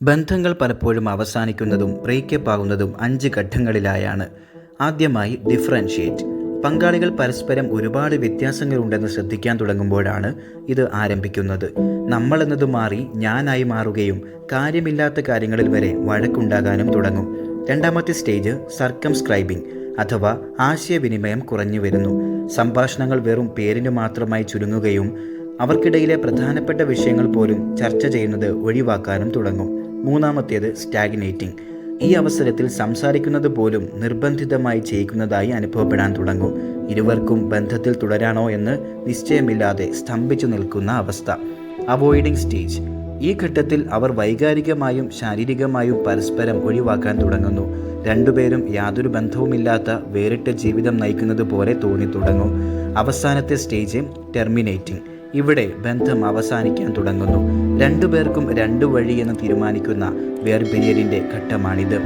ബന്ധങ്ങൾ പലപ്പോഴും അവസാനിക്കുന്നതും ബ്രേക്കപ്പ് ആകുന്നതും 5 ഘട്ടങ്ങളിലായാണ്. ആദ്യമായി ഡിഫറൻഷിയേറ്റ്. പങ്കാളികൾ പരസ്പരം ഒരുപാട് വ്യത്യാസങ്ങളുണ്ടെന്ന് ശ്രദ്ധിക്കാൻ തുടങ്ങുമ്പോഴാണ് ഇത് ആരംഭിക്കുന്നത്. നമ്മളെന്നത് മാറി ഞാനായി മാറുകയും കാര്യമില്ലാത്ത കാര്യങ്ങളിൽ വരെ വഴക്കുണ്ടാകാനും തുടങ്ങും. രണ്ടാമത്തെ സ്റ്റേജ് സർക്കംസ്ക്രൈബിംഗ് അഥവാ ആശയവിനിമയം കുറഞ്ഞു വരുന്നു. സംഭാഷണങ്ങൾ വെറും പേരിനു മാത്രമായി ചുരുങ്ങുകയും അവർക്കിടയിലെ പ്രധാനപ്പെട്ട വിഷയങ്ങൾ പോലും ചർച്ച ചെയ്യുന്നത് ഒഴിവാക്കാനും തുടങ്ങും. മൂന്നാമത്തേത് സ്റ്റാഗ്നേറ്റിംഗ്. ഈ അവസരത്തിൽ സംസാരിക്കുന്നത് പോലും നിർബന്ധിതമായി ചെയ്യിക്കുന്നതായി അനുഭവപ്പെടാൻ തുടങ്ങും. ഇരുവർക്കും ബന്ധത്തിൽ തുടരാനോ എന്ന് നിശ്ചയമില്ലാതെ സ്തംഭിച്ചു നിൽക്കുന്ന അവസ്ഥ. Avoiding stage. ഈ ഘട്ടത്തിൽ അവർ വൈകാരികമായും ശാരീരികമായും പരസ്പരം ഒഴിവാക്കാൻ തുടങ്ങുന്നു. രണ്ടുപേരും യാതൊരു ബന്ധവുമില്ലാത്ത വേറിട്ട ജീവിതം നയിക്കുന്നത് പോലെ തോന്നി തുടങ്ങും. അവസാനത്തെ സ്റ്റേജ് ടെർമിനേറ്റിംഗ്. ഇവിടെ ബന്ധം അവസാനിക്കാൻ തുടങ്ങുന്നു. രണ്ടുപേർക്കും രണ്ടു വഴിയെന്ന് തീരുമാനിക്കുന്ന വേർപിരിയലിൻ്റെ ഘട്ടമാണിത്.